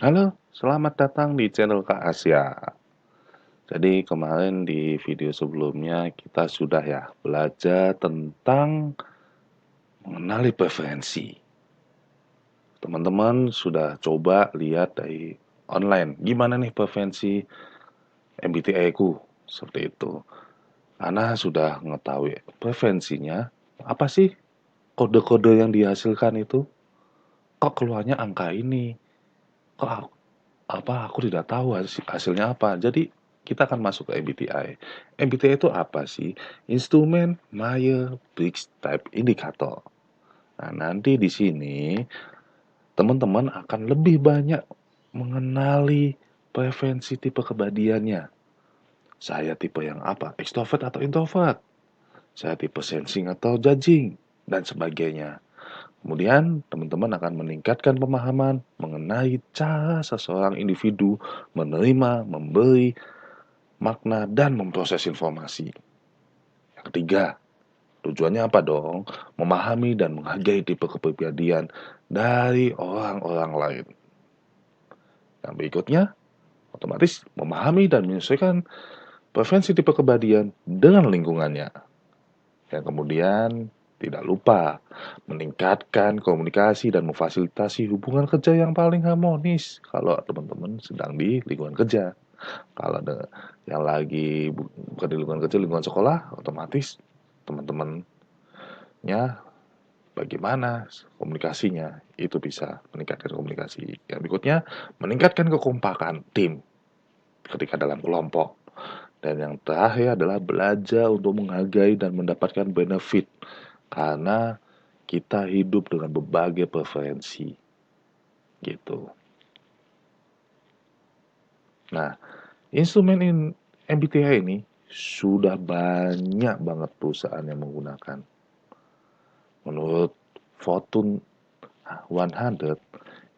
Halo, selamat datang di channel Kak Asia. Jadi kemarin di video sebelumnya kita sudah ya belajar tentang mengenali preferensi. Teman-teman sudah coba lihat dari online, gimana nih preferensi MBTI ku? Seperti itu. Karena sudah mengetahui preferensinya, apa sih kode-kode yang dihasilkan itu? Kok keluarnya angka ini? Kok aku tidak tahu hasilnya apa. Jadi kita akan masuk ke MBTI. MBTI itu apa sih? Instrument Myers-Briggs Type Indicator. Nah, nanti di sini teman-teman akan lebih banyak mengenali preferensi tipe kepribadiannya. Saya tipe yang apa? Extrovert atau introvert? Saya tipe sensing atau judging? Dan sebagainya. Kemudian, teman-teman akan meningkatkan pemahaman mengenai cara seseorang individu menerima, memberi, makna, dan memproses informasi. Yang ketiga, tujuannya apa dong? Memahami dan menghargai tipe kepribadian dari orang-orang lain. Yang berikutnya, otomatis memahami dan menyesuaikan preferensi tipe kepribadian dengan lingkungannya. Yang kemudian, tidak lupa meningkatkan komunikasi dan memfasilitasi hubungan kerja yang paling harmonis kalau teman-teman sedang di lingkungan kerja. Kalau ada yang lagi bukan di lingkungan kerja, lingkungan sekolah, otomatis teman-temannya bagaimana komunikasinya, itu bisa meningkatkan komunikasi. Yang berikutnya, meningkatkan kekompakan tim ketika dalam kelompok. Dan yang terakhir adalah belajar untuk menghargai dan mendapatkan benefit karena kita hidup dengan berbagai preferensi gitu. Nah, MBTI ini sudah banyak banget perusahaan yang menggunakan. Menurut Fortune 100,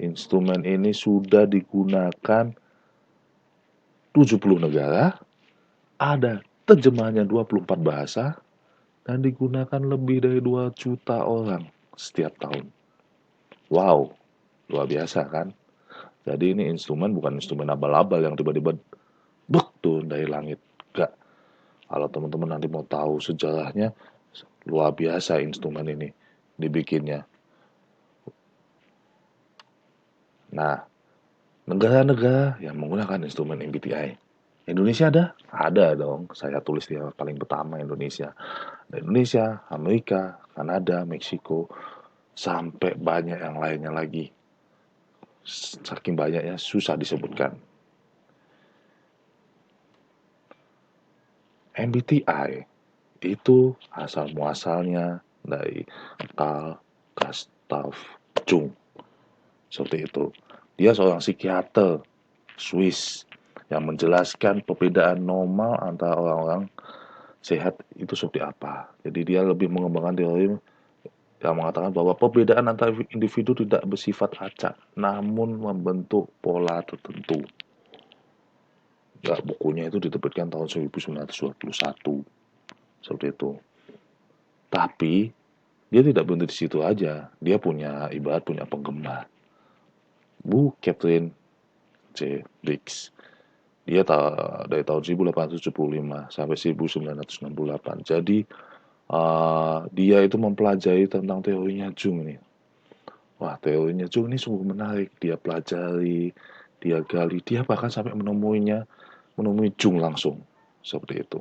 instrumen ini sudah digunakan 70 negara, ada terjemahannya 24 bahasa, dan digunakan lebih dari 2 juta orang setiap tahun. Wow, luar biasa kan? Jadi ini instrumen bukan instrumen abal-abal yang tiba-tiba bek turun dari langit. Enggak. Kalau teman-teman nanti mau tahu sejarahnya, luar biasa instrumen ini dibikinnya. Nah, negara-negara yang menggunakan instrumen MBTI. Indonesia ada? Ada dong. Saya tulis di paling pertama Indonesia. Indonesia, Amerika, Kanada, Meksiko, sampai banyak yang lainnya lagi. Saking banyaknya susah disebutkan. MBTI itu asal muasalnya dari Carl Gustav Jung. Seperti itu. Dia seorang psikiater Swiss yang menjelaskan perbedaan normal antara orang-orang sehat itu seperti apa. Jadi dia lebih mengembangkan teori yang mengatakan bahwa perbedaan antara individu tidak bersifat acak, namun membentuk pola tertentu. Ya, bukunya itu diterbitkan tahun 1921. Seperti itu. Tapi dia tidak berhenti di situ aja. Dia punya ibarat punya penggemar. Bu Catherine C. Briggs. Dia dari tahun 1875 sampai 1968. Jadi dia itu mempelajari tentang teorinya Jung ini. Wah, teorinya Jung ini sungguh menarik. Dia pelajari, dia gali, dia bahkan sampai menemui Jung langsung. Seperti itu.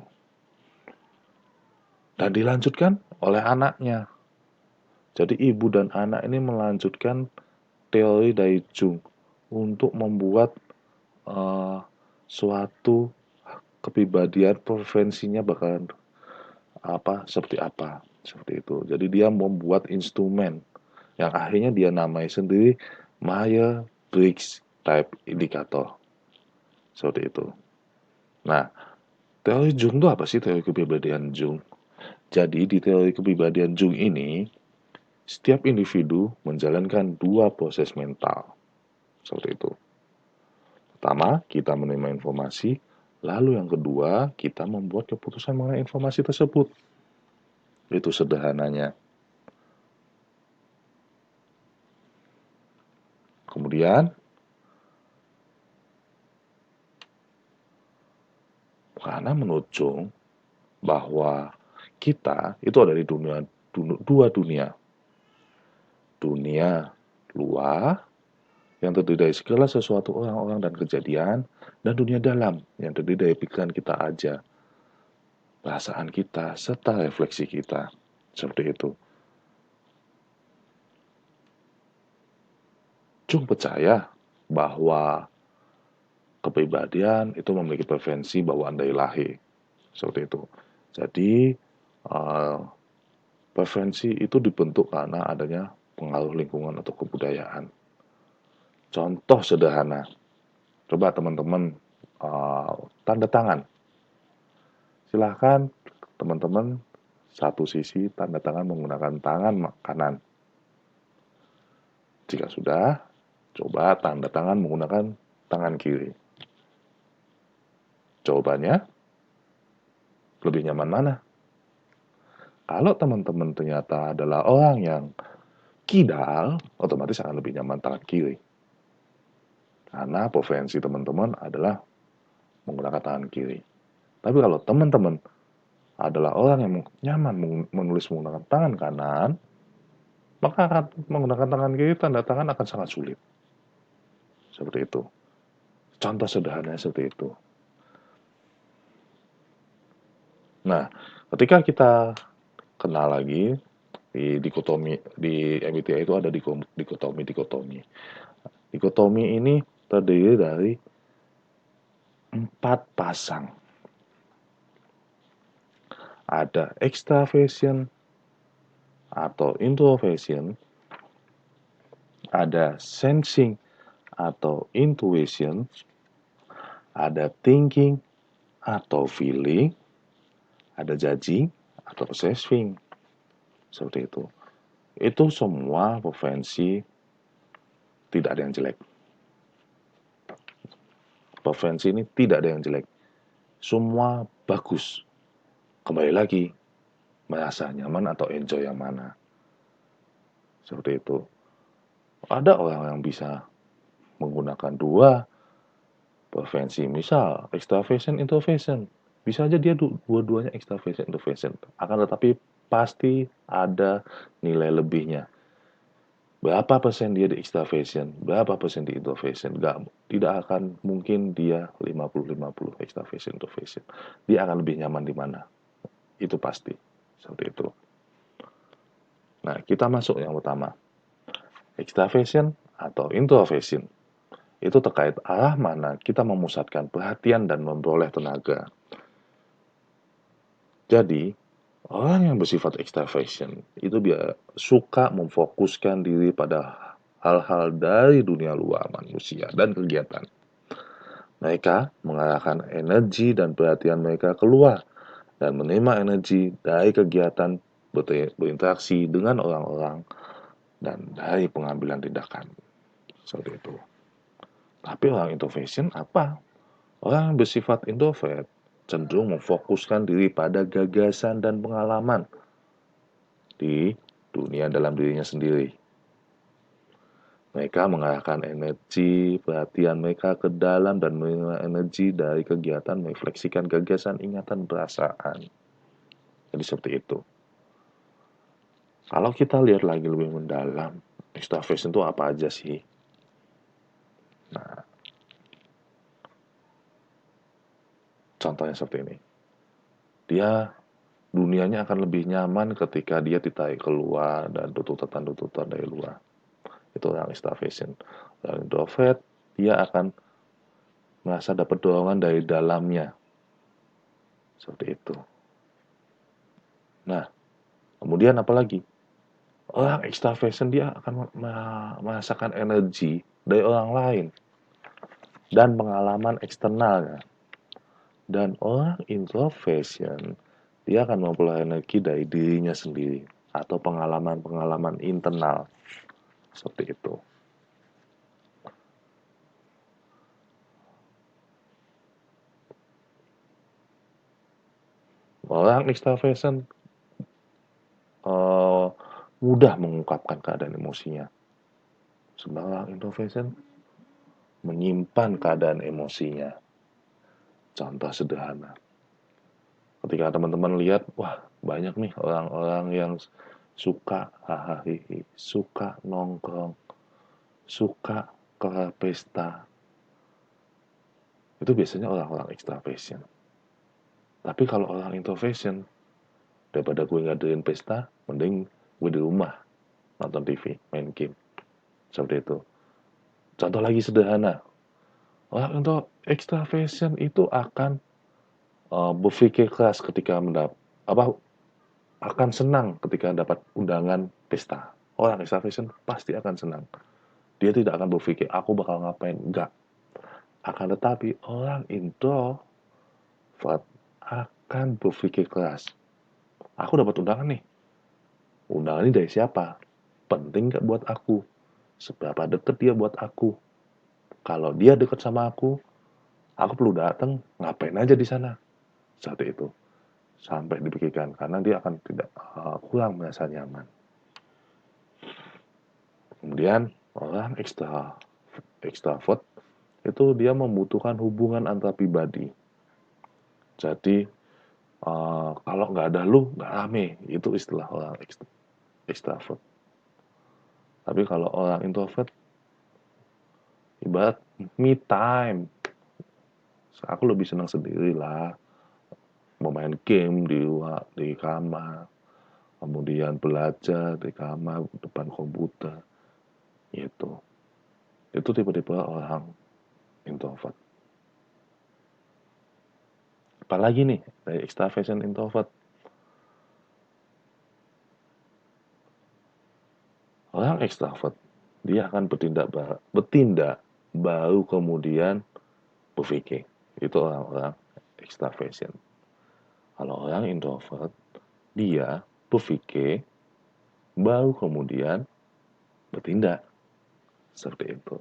Dan dilanjutkan oleh anaknya. Jadi ibu dan anak ini melanjutkan teori dari Jung untuk membuat uh, suatu kepribadian preferensinya bakalan seperti itu. Jadi dia membuat instrumen yang akhirnya dia namai sendiri Myers-Briggs Type Indicator. Seperti itu. Nah, teori Jung itu apa sih teori kepribadian Jung? Jadi di teori kepribadian Jung ini, setiap individu menjalankan dua proses mental. Seperti itu. Pertama, kita menerima informasi, lalu yang kedua, kita membuat keputusan mengenai informasi tersebut. Itu sederhananya. Kemudian, Karena menurut Jung bahwa kita itu ada di dua dunia. Dunia luar yang terdiri dari segala sesuatu orang-orang dan kejadian, dan dunia dalam yang terdiri dari pikiran kita aja, perasaan kita, serta refleksi kita. Seperti itu. Jung percaya bahwa kepribadian itu memiliki preferensi bawaan dari lahir. Seperti itu. Jadi, uh, preferensi itu dibentuk karena adanya pengaruh lingkungan atau kebudayaan. Contoh sederhana, coba teman-teman tanda tangan. Silahkan teman-teman satu sisi tanda tangan menggunakan tangan kanan. Jika sudah, coba tanda tangan menggunakan tangan kiri. Jawabannya, lebih nyaman mana? Kalau teman-teman ternyata adalah orang yang kidal, otomatis akan lebih nyaman tangan kiri. Karena preferensi teman-teman adalah menggunakan tangan kiri. Tapi kalau teman-teman adalah orang yang nyaman menulis menggunakan tangan kanan, maka akan menggunakan tangan kiri, tanda tangan akan sangat sulit. Seperti itu. Contoh sederhana seperti itu. Nah, ketika kita kenal lagi di dikotomi di MBTI itu ada dikotomi. Dikotomi ini terdiri dari 4 pasang. Ada extraversion atau introversion, ada sensing atau intuition, ada thinking atau feeling, ada judging atau perceiving. Seperti itu. Itu semua preferensi, tidak ada yang jelek. Preferensi ini tidak ada yang jelek. Semua bagus. Kembali lagi, merasa nyaman atau enjoy yang mana. Seperti itu. Ada orang yang bisa menggunakan dua preferensi, misal extraversion, introversion. Bisa aja dia dua-duanya extraversion, introversion. Akan tetapi pasti ada nilai lebihnya. Berapa persen dia di extraversion, berapa persen di introversion. Tidak akan mungkin dia 50-50 extraversion, introversion. Dia akan lebih nyaman di mana. Itu pasti. Seperti itu. Nah, kita masuk yang pertama. Extraversion atau introversion. Itu terkait arah mana kita memusatkan perhatian dan memperoleh tenaga. Jadi, orang yang bersifat extraversion itu dia suka memfokuskan diri pada hal-hal dari dunia luar manusia dan kegiatan. Mereka mengarahkan energi dan perhatian mereka keluar dan menerima energi dari kegiatan berinteraksi dengan orang-orang dan dari pengambilan tindakan. Seperti itu. Tapi orang introversion apa? Orang yang bersifat introvert cenderung memfokuskan diri pada gagasan dan pengalaman di dunia dalam dirinya sendiri. Mereka mengarahkan energi, perhatian mereka ke dalam dan menerima energi dari kegiatan merefleksikan gagasan, ingatan, perasaan. Jadi seperti itu. Kalau kita lihat lagi lebih mendalam, extraversion itu apa aja sih? Nah, contohnya seperti ini. Dia dunianya akan lebih nyaman ketika dia ditarik keluar dan tuntutan-tuntutan dari luar. Itu orang extraversion. Orang introvert, dia akan merasa dapat dorongan dari dalamnya. Seperti itu. Nah, kemudian apa lagi? Orang extraversion dia akan merasakan energi dari orang lain dan pengalaman eksternalnya. Dan orang introversion dia akan memperoleh energi dari dirinya sendiri atau pengalaman-pengalaman internal. Seperti itu. Orang extraversion uh, mudah mengungkapkan keadaan emosinya. Sementara introversion menyimpan keadaan emosinya. Contoh sederhana. Ketika teman-teman lihat, wah banyak nih orang-orang yang suka hahaha, suka nongkrong, suka ke pesta, itu biasanya orang-orang extraversion. Tapi kalau orang introversion, daripada gue ngadain pesta, mending gue di rumah nonton TV, main game. Seperti itu. Contoh lagi sederhana, orang untuk extraversion itu akan berpikir keras ketika apa akan senang ketika dapat undangan pesta. Orang extraversion pasti akan senang. Dia tidak akan berpikir aku bakal ngapain, enggak. Akan tetapi orang introvert akan berpikir keras. Aku dapat undangan nih. Undangan ini dari siapa? Penting gak buat aku? Seberapa deket dia buat aku? Kalau dia deket sama aku perlu datang, ngapain aja di sana? Seperti itu. Sampai dipikirkan karena dia akan tidak kurang merasa nyaman. Kemudian orang ekstrovert itu dia membutuhkan hubungan antar pribadi. Jadi kalau nggak ada lu nggak rame, itu istilah orang ekstrovert. Tapi kalau orang introvert ibarat me time. Aku lebih senang sendiri lah, mau main game di kamar, kemudian belajar di kamar depan komputer, gitu. Itu tipe-tipe orang introvert. Apalagi nih dari extraversion introvert. Orang ekstrovert dia akan bertindak baru kemudian berpikir. Itu orang-orang extraversion. Kalau orang introvert dia berpikir baru kemudian bertindak. Seperti itu.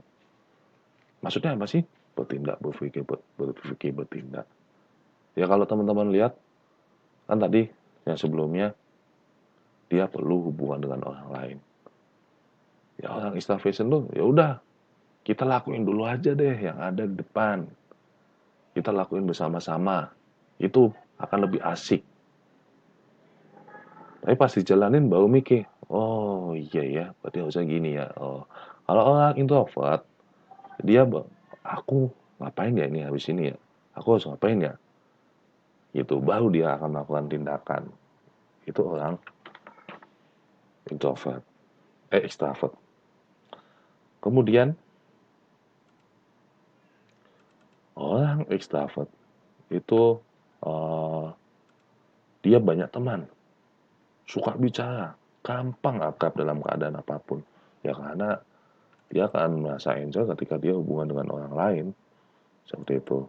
Maksudnya apa sih? Bertindak, berpikir, bertindak. Ya kalau teman-teman lihat, kan tadi yang sebelumnya, dia perlu hubungan dengan orang lain. Ya orang extraversion tuh, ya udah, kita lakuin dulu aja deh yang ada di depan. Kita lakuin bersama-sama. Itu akan lebih asik. Tapi pas dijalanin baru mikir, oh iya ya, berarti harusnya gini ya. Oh, kalau orang introvert, dia aku ngapain ya ini habis ini ya? Aku harus ngapain ya? Gitu, baru dia akan melakukan tindakan. Itu orang introvert, extrovert. Kemudian orang extrovert itu uh, dia banyak teman, suka bicara, gampang akrab dalam keadaan apapun. Ya karena dia akan merasa enjoy ketika dia hubungan dengan orang lain. Seperti itu.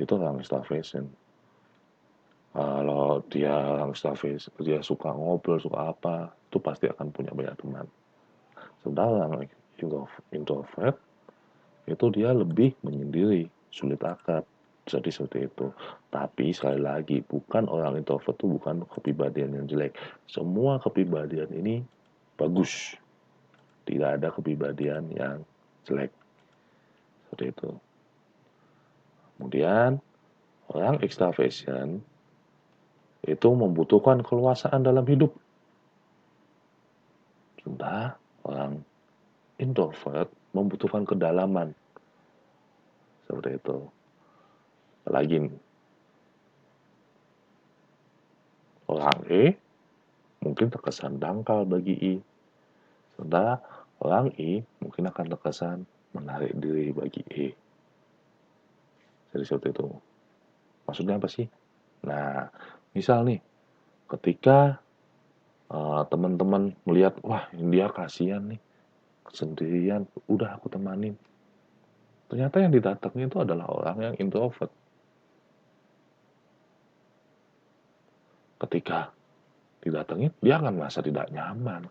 Itu orang extraversion. Kalau dia orang extraversion, dia suka ngobrol, suka apa, itu pasti akan punya banyak teman. Sementara orang introvert, itu dia lebih menyendiri, sulit akrab. Jadi seperti itu. Tapi sekali lagi, bukan orang introvert itu bukan kepribadian yang jelek. Semua kepribadian ini bagus. Tidak ada kepribadian yang jelek. Seperti itu. Kemudian, orang extraversion itu membutuhkan keluasaan dalam hidup. Sementara orang introvert membutuhkan kedalaman. Seperti itu. Lagi orang E mungkin terkesan dangkal bagi I. Sementara orang I mungkin akan terkesan menarik diri bagi E. Jadi seperti itu. Maksudnya apa sih? Nah, misal nih, ketika teman-teman melihat, wah dia kasihan nih, sendirian, udah aku temanin. Ternyata yang didatangi itu adalah orang yang introvert. Ketika didatangi, dia akan merasa tidak nyaman.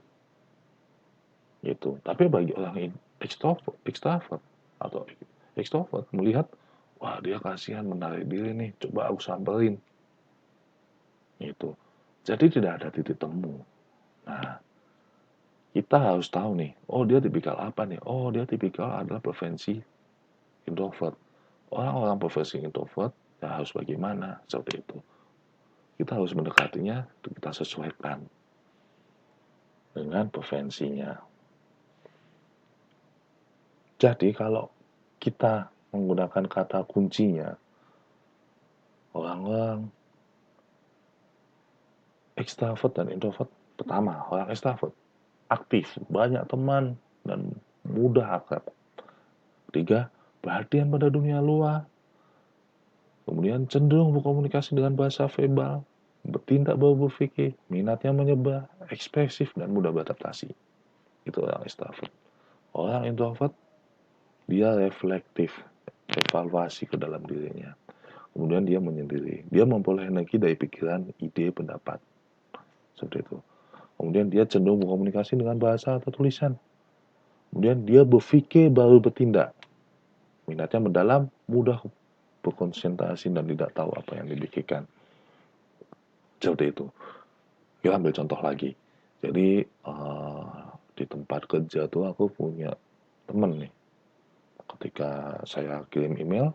Gitu. Tapi bagi orang extrovert atau extrovert melihat, wah dia kasihan menarik diri nih, coba aku samperin. Gitu. Jadi tidak ada titik temu. Nah, kita harus tahu nih, oh dia tipikal apa nih? Oh dia tipikal adalah preferensi introvert. Orang-orang preferensi introvert ya harus bagaimana? Seperti itu. kita harus mendekatinya, kita sesuaikan dengan preferensinya. Jadi kalau kita menggunakan kata kuncinya, orang-orang ekstrovert dan introvert, pertama, orang ekstrovert aktif, banyak teman, dan mudah akrab. Ketiga, perhatian pada dunia luar. Kemudian cenderung berkomunikasi dengan bahasa verbal, bertindak baru berpikir, minatnya menyebar, ekspresif, dan mudah beradaptasi. Itu orang ekstrovert. Orang introvert, dia reflektif, evaluasi ke dalam dirinya. Kemudian dia menyendiri. Dia memperoleh energi dari pikiran, ide, pendapat. Seperti itu. Kemudian dia cenderung berkomunikasi dengan bahasa atau tulisan. Kemudian dia berpikir baru bertindak. Minatnya mendalam, mudah berkonsentrasi dan tidak tahu apa yang dipikirkan. Seperti itu. Kita ambil contoh lagi. Jadi di tempat kerja tuh aku punya temen nih. Ketika saya kirim email,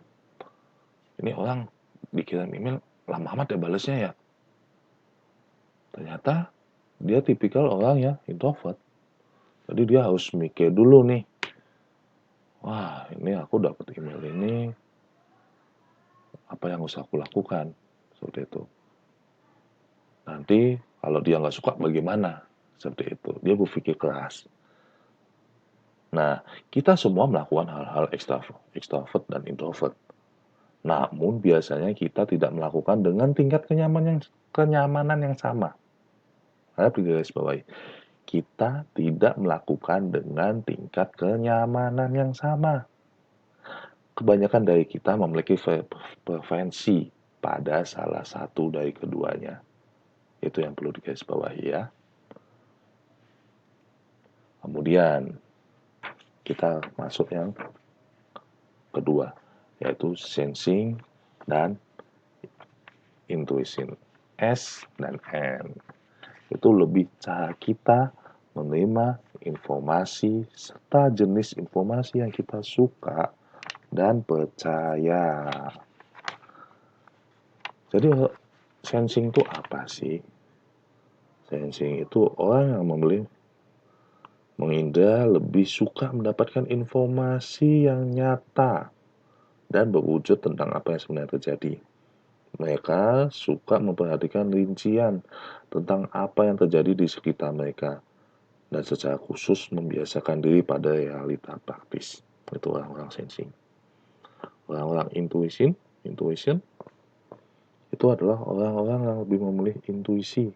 ini orang dikirim email lama amat ya balesnya ya. Ternyata dia tipikal orang ya introvert. Jadi dia harus mikir dulu nih. Wah, ini aku dapat email ini, apa yang harus aku lakukan? Seperti itu. Nanti kalau dia nggak suka bagaimana? Seperti itu. Dia berpikir keras. Nah, kita semua melakukan hal-hal ekstrovert dan introvert. Namun biasanya kita tidak melakukan dengan tingkat kenyamanan yang sama. Harap digarisbawahi. Kita tidak melakukan dengan tingkat kenyamanan yang sama. Kebanyakan dari kita memiliki preferensi pada salah satu dari keduanya. Itu yang perlu digarisbawahi ya. Kemudian kita masuk yang kedua, yaitu sensing dan intuition. S dan N. Itu lebih cara kita menerima informasi serta jenis informasi yang kita suka dan percaya. Jadi sensing itu apa sih? Sensing itu orang yang mengindra lebih suka mendapatkan informasi yang nyata dan berwujud tentang apa yang sebenarnya terjadi. Mereka suka memperhatikan rincian tentang apa yang terjadi di sekitar mereka dan secara khusus membiasakan diri pada realita praktis. Itu orang-orang sensing. Orang-orang intuition itu adalah orang-orang yang lebih memilih intuisi,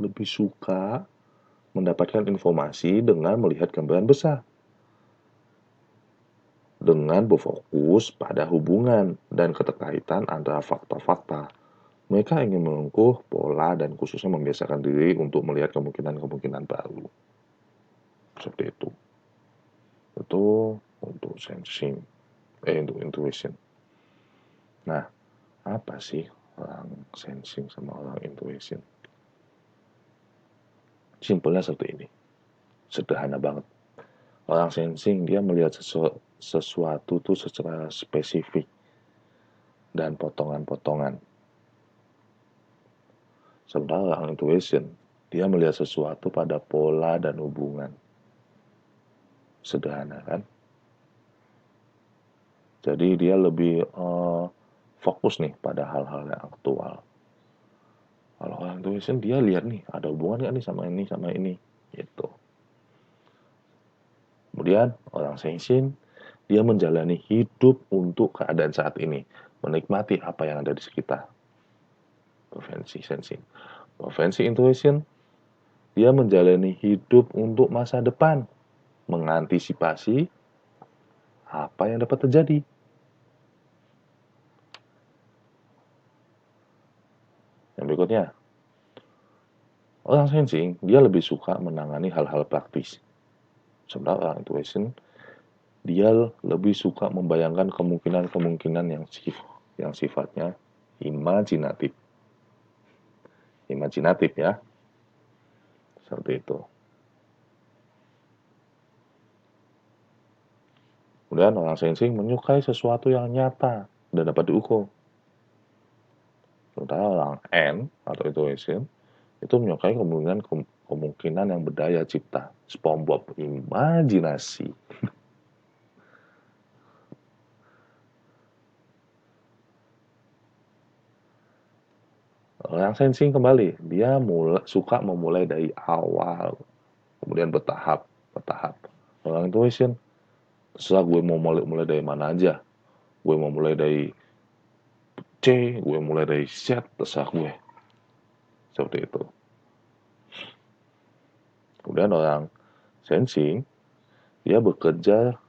lebih suka mendapatkan informasi dengan melihat gambaran besar, dengan berfokus pada hubungan dan keterkaitan antara fakta-fakta. Mereka ingin mengukur pola dan khususnya membiasakan diri untuk melihat kemungkinan-kemungkinan baru. Seperti itu. Itu untuk sensing, untuk intuition. Nah, apa sih orang sensing sama orang intuition? Simpelnya seperti ini. Sederhana banget. Orang sensing dia melihat sesuatu tuh secara spesifik dan potongan-potongan. Sementara orang intuition, dia melihat sesuatu pada pola dan hubungan. Sederhana kan? Jadi dia lebih fokus nih pada hal-hal yang aktual. Kalau orang intuition dia lihat nih, ada hubungan nggak nih sama ini, gitu. Kemudian orang sensing, dia menjalani hidup untuk keadaan saat ini, menikmati apa yang ada di sekitar. Preferensi sensing. Preferensi intuition, dia menjalani hidup untuk masa depan, mengantisipasi apa yang dapat terjadi. Yang berikutnya, orang sensing, dia lebih suka menangani hal-hal praktis. Sementara orang intuition, dia lebih suka membayangkan kemungkinan-kemungkinan yang sifatnya imajinatif. Imajinatif ya. Seperti itu. Kemudian orang sensing menyukai sesuatu yang nyata dan dapat diukur. Sementara orang N atau intuition itu menyukai kemungkinan yang berdaya cipta, SpongeBob, imajinasi. Orang sensing kembali, dia suka memulai dari awal, kemudian bertahap. Orang intuition, terserah gue mau mulai dari mana aja. Gue mau mulai dari C, gue mulai dari Z, terserah gue. Seperti itu. Kemudian orang sensing, dia bekerja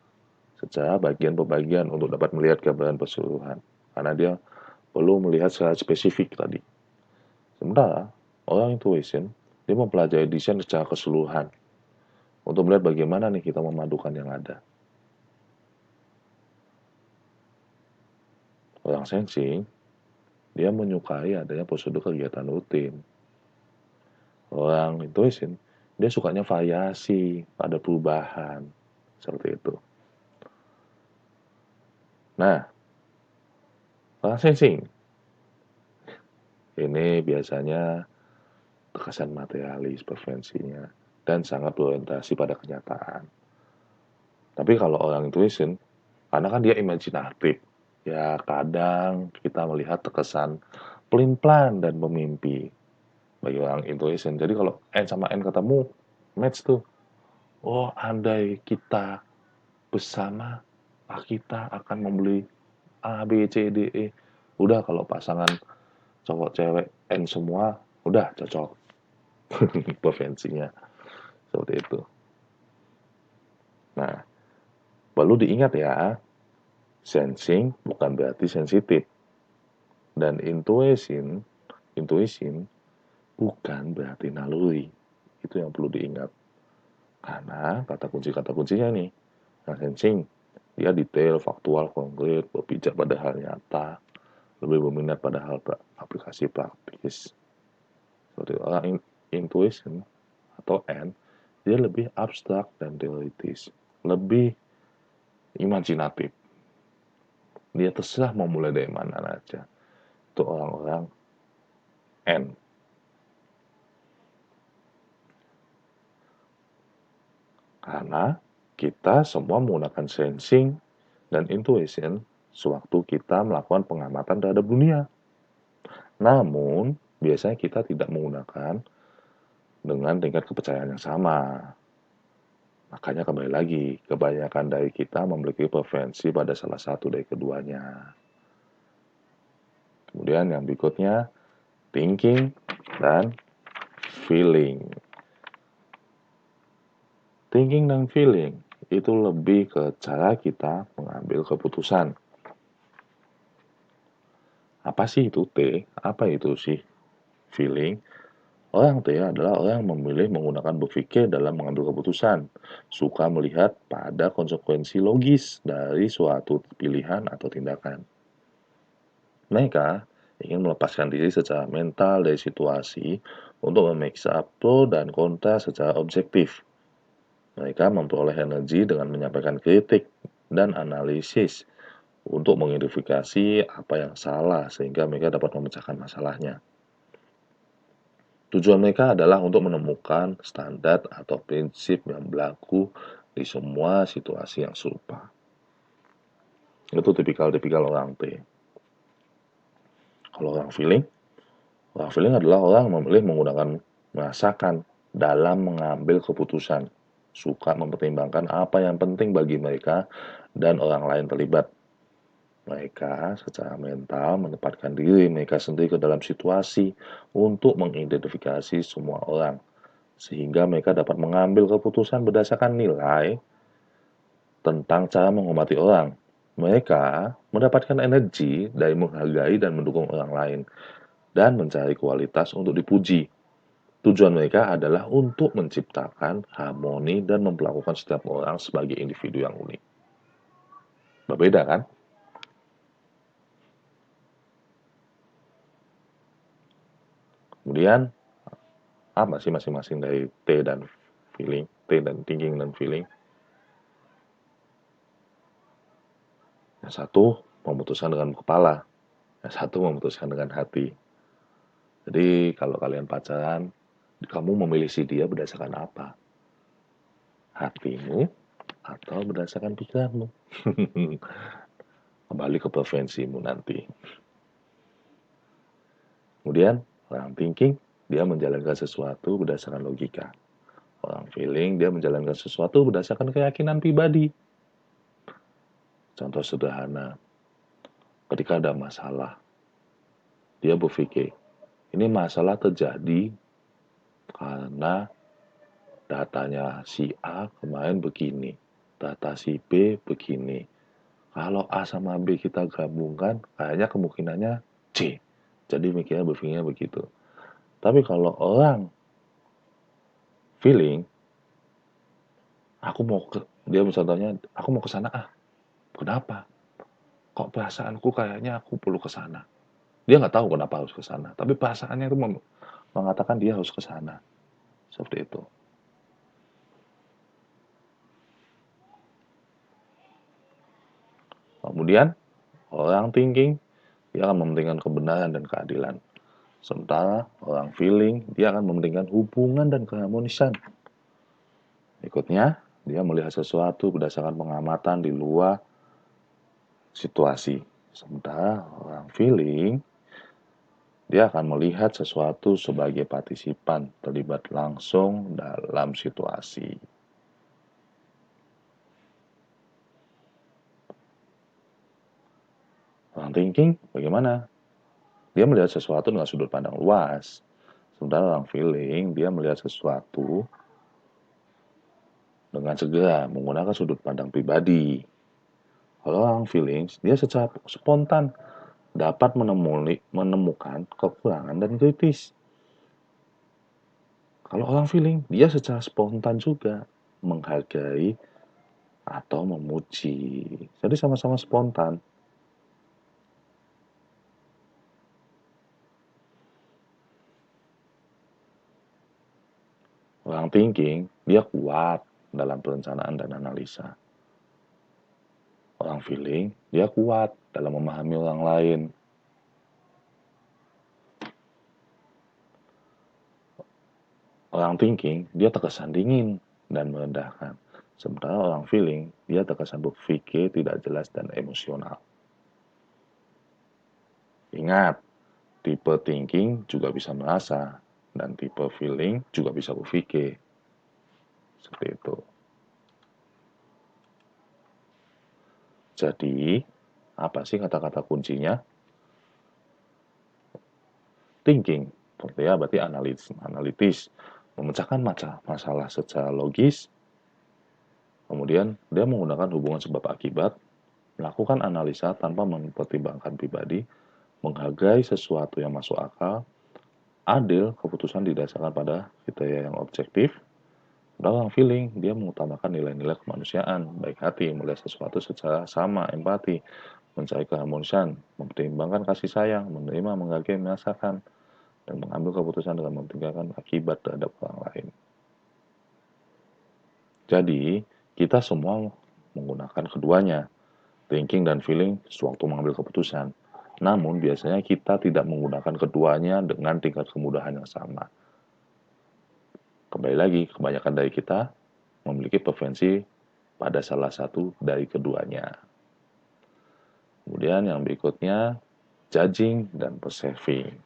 secara bagian per bagian untuk dapat melihat gambaran keseluruhan. Karena dia perlu melihat secara spesifik tadi. Sementara orang intuition, dia mempelajari desain secara keseluruhan untuk melihat bagaimana nih kita memadukan yang ada. Orang sensing, dia menyukai adanya prosedur kegiatan rutin. Orang intuition, dia sukanya variasi pada perubahan. Seperti itu. Nah, orang sensing, ini biasanya terkesan materialis preferensinya dan sangat berorientasi pada kenyataan. Tapi kalau orang intuition, karena kan dia imajinatif, ya kadang kita melihat terkesan pelin-pelan dan memimpi bagi orang intuition. Jadi kalau N sama N ketemu, match tuh. Oh, andai kita bersama, kita akan membeli A, B, C, D, E. Udah kalau pasangan cowok cewek N semua, udah cocok. Preferensinya seperti itu. Nah, perlu diingat ya, sensing bukan berarti sensitif. Dan intuition bukan berarti naluri. Itu yang perlu diingat. Karena kata kuncinya nih, yang sensing, dia detail, faktual, konkret, berpijak pada hal nyata, lebih berminat pada hal aplikasi praktis. Seperti orang intuition atau N, dia lebih abstrak dan teoritis, lebih imajinatif. Dia terserah mau mulai dari mana aja. Itu orang-orang N. Karena kita semua menggunakan sensing dan intuition sewaktu kita melakukan pengamatan terhadap dunia. Namun, biasanya kita tidak menggunakan dengan tingkat kepercayaan yang sama. Makanya kembali lagi, kebanyakan dari kita memiliki preferensi pada salah satu dari keduanya. Kemudian yang berikutnya, thinking dan feeling. Thinking dan feeling itu lebih ke cara kita mengambil keputusan. Apa sih itu T? Apa itu sih feeling? Orang T adalah orang yang memilih menggunakan berpikir dalam mengambil keputusan. Suka melihat pada konsekuensi logis dari suatu pilihan atau tindakan. Mereka ingin melepaskan diri secara mental dari situasi untuk memeriksa pro dan kontra secara objektif. Mereka memperoleh energi dengan menyampaikan kritik dan analisis untuk mengidentifikasi apa yang salah sehingga mereka dapat memecahkan masalahnya. Tujuan mereka adalah untuk menemukan standar atau prinsip yang berlaku di semua situasi yang serupa. Itu tipikal orang T. Kalau orang feeling adalah orang yang memilih menggunakan merasakan dalam mengambil keputusan. Suka mempertimbangkan apa yang penting bagi mereka dan orang lain terlibat. Mereka secara mental menempatkan diri mereka sendiri ke dalam situasi untuk mengidentifikasi semua orang, sehingga mereka dapat mengambil keputusan berdasarkan nilai tentang cara menghormati orang. Mereka mendapatkan energi dari menghargai dan mendukung orang lain, dan mencari kualitas untuk dipuji. Tujuan mereka adalah untuk menciptakan harmoni dan memperlakukan setiap orang sebagai individu yang unik. Berbeda kan? Kemudian, apa sih masing-masing dari T dan feeling, T dan thinking dan feeling? Yang satu memutuskan dengan kepala, yang satu memutuskan dengan hati. Jadi kalau kalian pacaran, kamu memilih si dia berdasarkan apa? Hatimu atau berdasarkan pikiranmu? Kembali ke preferensimu nanti. Kemudian, orang thinking, dia menjalankan sesuatu berdasarkan logika. Orang feeling, dia menjalankan sesuatu berdasarkan keyakinan pribadi. Contoh sederhana, ketika ada masalah, dia berpikir, ini masalah terjadi karena datanya si A kemarin begini, data si B begini. Kalau A sama B kita gabungkan, kayaknya kemungkinannya C. Jadi mikirnya berpikirnya begitu. Tapi kalau orang feeling, aku mau ke, dia misalnya, aku mau ke sana ah. Kenapa? Kok perasaanku kayaknya aku perlu ke sana. Dia nggak tahu kenapa harus ke sana, tapi perasaannya itu mengatakan dia harus ke sana. Seperti itu. Kemudian, orang thinking, dia akan mementingkan kebenaran dan keadilan. Sementara orang feeling, dia akan mementingkan hubungan dan keharmonisan. Berikutnya, dia melihat sesuatu berdasarkan pengamatan di luar situasi. Sementara orang feeling, dia akan melihat sesuatu sebagai partisipan terlibat langsung dalam situasi. Orang thinking bagaimana? Dia melihat sesuatu dengan sudut pandang luas. Sementara orang feeling, dia melihat sesuatu dengan segera menggunakan sudut pandang pribadi. Kalau orang feelings, dia secara spontan dapat menemukan kekurangan dan kritis. Kalau orang feeling, dia secara spontan juga menghargai atau memuji. Jadi sama-sama spontan. Orang thinking, dia kuat dalam perencanaan dan analisa. Orang feeling, dia kuat dalam memahami orang lain. Orang thinking, dia terkesan dingin dan merendahkan. Sementara orang feeling, dia terkesan berpikir tidak jelas dan emosional. Ingat, tipe thinking juga bisa merasa, dan tipe feeling juga bisa berpikir. Seperti itu. Jadi, apa sih kata-kata kuncinya? Thinking, berarti analitis, memecahkan masalah secara logis, kemudian dia menggunakan hubungan sebab akibat, melakukan analisa tanpa mempertimbangkan pribadi, menghargai sesuatu yang masuk akal, adil, keputusan didasarkan pada kriteria yang objektif, dalam feeling, dia mengutamakan nilai-nilai kemanusiaan, baik hati, melihat sesuatu secara sama, empati, mencari keharmonisan, mempertimbangkan kasih sayang, menerima, menghargai, merasakan, dan mengambil keputusan dengan mempertimbangkan akibat terhadap orang lain. Jadi, kita semua menggunakan keduanya, thinking dan feeling, sewaktu mengambil keputusan. Namun, biasanya kita tidak menggunakan keduanya dengan tingkat kemudahan yang sama. Kembali lagi, kebanyakan dari kita memiliki preferensi pada salah satu dari keduanya. Kemudian yang berikutnya, judging dan perceiving.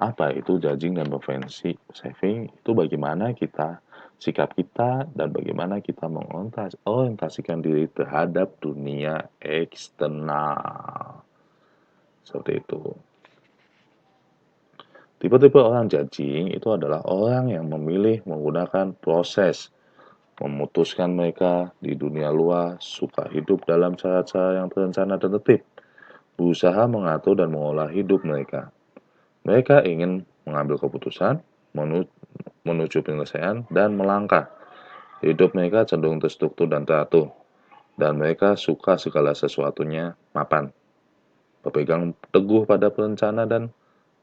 Apa itu judging dan preferensi? Perceiving itu bagaimana kita, sikap kita, dan bagaimana kita mengorientasikan diri terhadap dunia eksternal. Seperti itu. Tipe-tipe orang judging itu adalah orang yang memilih menggunakan proses memutuskan mereka di dunia luar, suka hidup dalam cara-cara yang terencana dan tertib, berusaha mengatur dan mengolah hidup mereka. Mereka ingin mengambil keputusan, menuju penyelesaian, dan melangkah. Hidup mereka cenderung terstruktur dan teratur, dan mereka suka segala sesuatunya mapan. Berpegang teguh pada perencana dan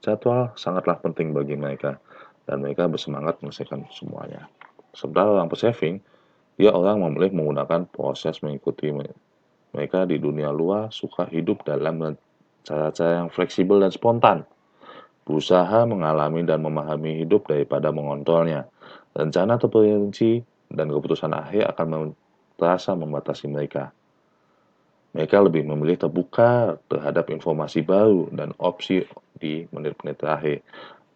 jadwal sangatlah penting bagi mereka, dan mereka bersemangat menyelesaikan semuanya. Sementara orang perseving, dia orang memilih menggunakan proses mengikuti mereka di dunia luar, suka hidup dalam cara-cara yang fleksibel dan spontan. berusaha mengalami dan memahami hidup daripada mengontrolnya. Rencana terperinci dan keputusan akhir akan terasa membatasi mereka. Mereka lebih memilih terbuka terhadap informasi baru dan opsi di menit-menit terakhir.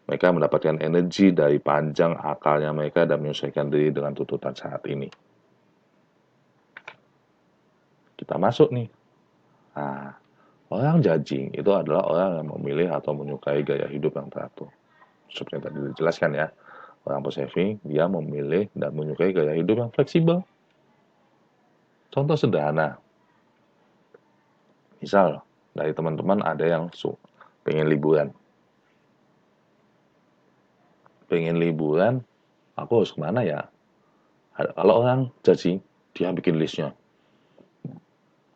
Mereka mendapatkan energi dari panjang akalnya mereka dan menyesuaikan diri dengan tuntutan saat ini. Kita masuk nih. Nah, orang judging itu adalah orang yang memilih atau menyukai gaya hidup yang teratur. Seperti yang tadi dijelaskan ya. Orang persevering, dia memilih dan menyukai gaya hidup yang fleksibel. Contoh sederhana, misal dari teman-teman ada yang pengen liburan. Pengen liburan, aku harus kemana ya? Kalau orang judging, dia bikin listnya.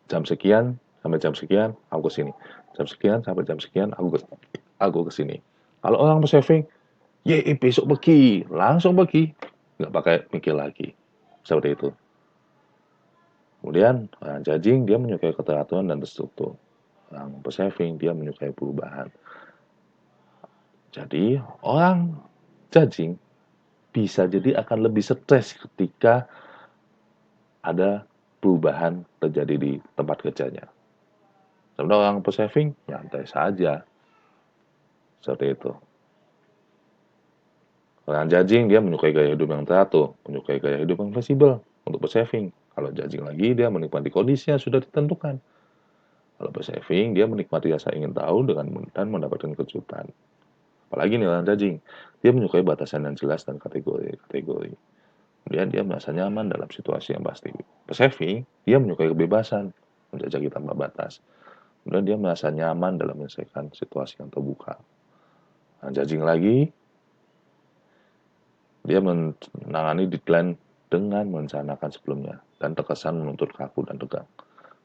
Jam sekian sampai jam sekian, aku kesini. Jam sekian sampai jam sekian, aku kesini. Kalau orang persevering, besok pergi, langsung pergi. Nggak pakai mikir lagi. Seperti itu. Kemudian, orang judging, dia menyukai keteraturan dan terstruktur. Orang persevering, dia menyukai perubahan. Jadi, orang judging bisa jadi akan lebih stres ketika ada perubahan terjadi di tempat kerjanya. Sementara orang persevering, nyantai saja. Seperti itu. Orang judging, dia menyukai gaya hidup yang teratur, menyukai gaya hidup yang fleksibel untuk persevering. Kalau judging lagi, dia menikmati kondisi yang sudah ditentukan. Kalau persevering, dia menikmati rasa ingin tahu dan mendapatkan kejutan. Apalagi nih orang judging, dia menyukai batasan yang jelas dan kategori-kategori. Kemudian dia merasa nyaman dalam situasi yang pasti. Persevering, dia menyukai kebebasan, menjajaki tanpa batas. Kemudian dia merasa nyaman dalam menyelesaikan situasi yang terbuka. Nah, judging lagi, dia menangani deadline dengan merencanakan sebelumnya dan terkesan menuntut kaku dan tegang.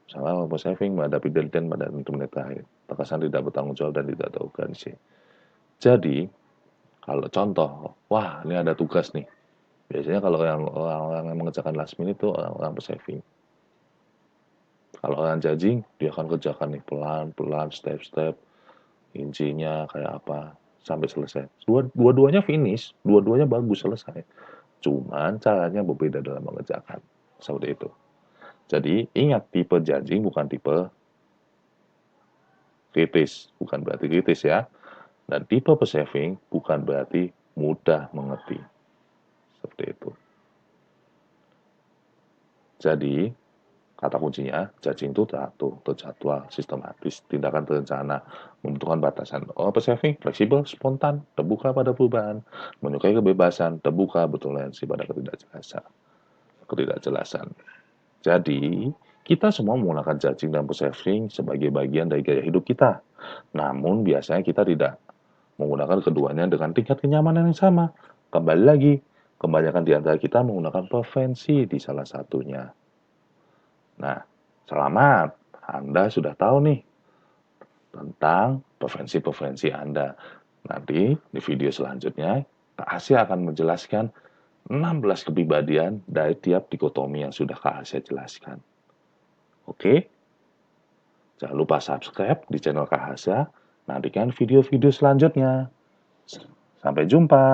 Misalnya persevering menghadapi deadline pada menit terakhir, terkesan tidak bertanggung jawab dan tidak terorganisir. Jadi, kalau contoh, wah ini ada tugas nih. Biasanya kalau orang-orang yang mengerjakan last minute itu orang-orang persevering. Kalau orang judging, dia akan kerjakan nih pelan-pelan, step-step, incinya kayak apa, sampai selesai. Dua-duanya finish, dua-duanya bagus selesai. Cuman caranya berbeda dalam mengerjakan. Seperti itu. Jadi, ingat tipe judging bukan tipe kritis. Bukan berarti kritis ya. Dan tipe persevering bukan berarti mudah mengerti. Seperti itu. Jadi, kata kuncinya, judging itu teratur, terjadwal, sistematis, tindakan terencana, membutuhkan batasan. Oh, persevering, fleksibel, spontan, terbuka pada perubahan, menyukai kebebasan, terbuka, bertoleransi pada ketidakjelasan. Jadi, kita semua menggunakan judging dan persevering sebagai bagian dari gaya hidup kita. Namun, biasanya kita tidak menggunakan keduanya dengan tingkat kenyamanan yang sama. Kembali lagi, kebanyakan di antara kita menggunakan preferensi di salah satunya. Nah, selamat. Anda sudah tahu nih tentang preferensi-preferensi Anda. Nanti di video selanjutnya, Kak Asya akan menjelaskan 16 kepribadian dari tiap dikotomi yang sudah Kak Asya jelaskan. Oke? Jangan lupa subscribe di channel Kak Asya. Nantikan video-video selanjutnya. Sampai jumpa.